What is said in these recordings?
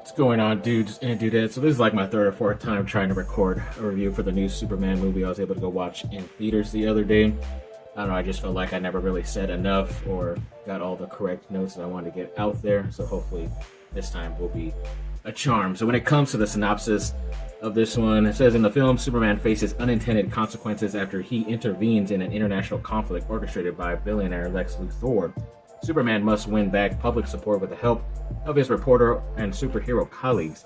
What's going on, dudes and dudettes? So this is like my third or fourth time trying to record a review for the new Superman movie I was able to go watch in theaters the other day. I don't know, I just felt like I never really said enough or got all the correct notes that I wanted to get out there. So hopefully this time will be a charm. So when it comes to the synopsis of this one, it says in the film, Superman faces unintended consequences after he intervenes in an international conflict orchestrated by billionaire Lex Luthor. Superman must win back public support with the help of his reporter and superhero colleagues.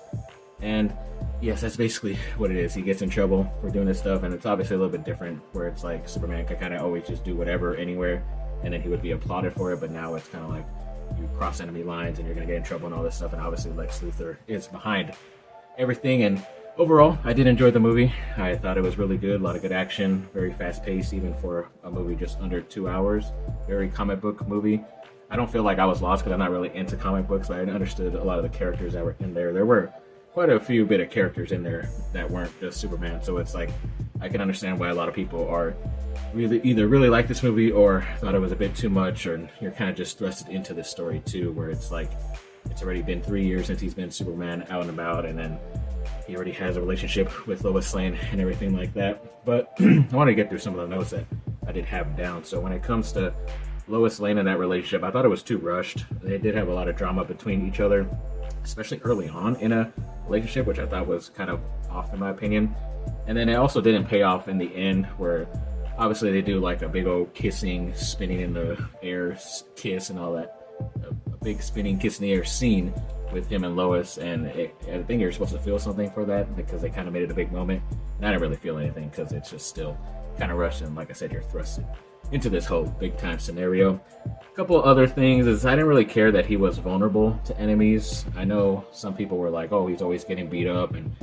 And yes, that's basically what it is. He gets in trouble for doing this stuff, and it's obviously a little bit different where it's like Superman can kind of always just do whatever anywhere, and then he would be applauded for it. But now it's kind of like you cross enemy lines and you're going to get in trouble and all this stuff. And obviously Lex Luthor is behind everything. And overall, I did enjoy the movie. I thought it was really good. A lot of good action, very fast paced, even for a movie just under 2 hours. Very comic book movie. I don't feel like I was lost because I'm not really into comic books, but I understood a lot of the characters that were in there. There were quite a few bit of characters in there that weren't just Superman, so it's like I can understand why a lot of people are really like this movie or thought it was a bit too much, or you're kind of just thrusted into this story too, where it's like it's already been 3 years since he's been Superman out and about, and then he already has a relationship with Lois Lane and everything like that. But I want to get through some of the notes that I did have down. So when it comes to Lois Lane and that relationship, I thought it was too rushed. They did have a lot of drama between each other, especially early on in a relationship, which I thought was kind of off in my opinion. And then it also didn't pay off in the end, where obviously they do like a big old kissing, spinning in the air kiss and all that. A big spinning kiss in the air scene with him and Lois, and I think you're supposed to feel something for that because they kind of made it a big moment. And I didn't really feel anything because it's just still kind of rushed, and like I said, you're thrusted into this whole big time scenario. A couple other things is I didn't really care that he was vulnerable to enemies. I know some people were like, oh, he's always getting beat up and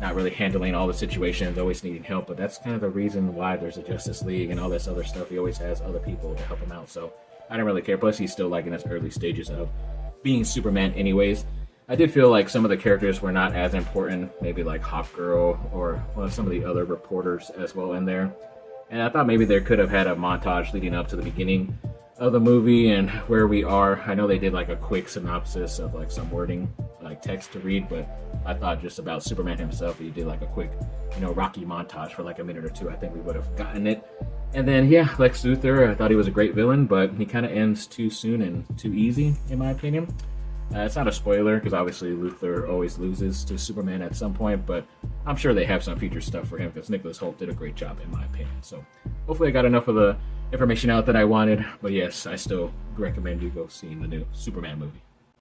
not really handling all the situations, always needing help, but that's kind of the reason why there's a Justice League and all this other stuff. He always has other people to help him out, so I didn't really care. Plus he's still like in his early stages of being Superman anyways. I did feel like some of the characters were not as important, maybe like Hawkgirl or some of the other reporters as well in there. And I thought maybe they could have had a montage leading up to the beginning of the movie and where we are. I know they did like a quick synopsis of like some wording, like text to read, but I thought just about Superman himself, he did like a quick, Rocky montage for like a minute or two. I think we would have gotten it. And then, yeah, Lex Luthor, I thought he was a great villain, but he kind of ends too soon and too easy, in my opinion. It's not a spoiler, because obviously Luthor always loses to Superman at some point, but I'm sure they have some future stuff for him, because Nicholas Hoult did a great job, in my opinion. So hopefully I got enough of the information out that I wanted, but yes, I still recommend you go seeing the new Superman movie.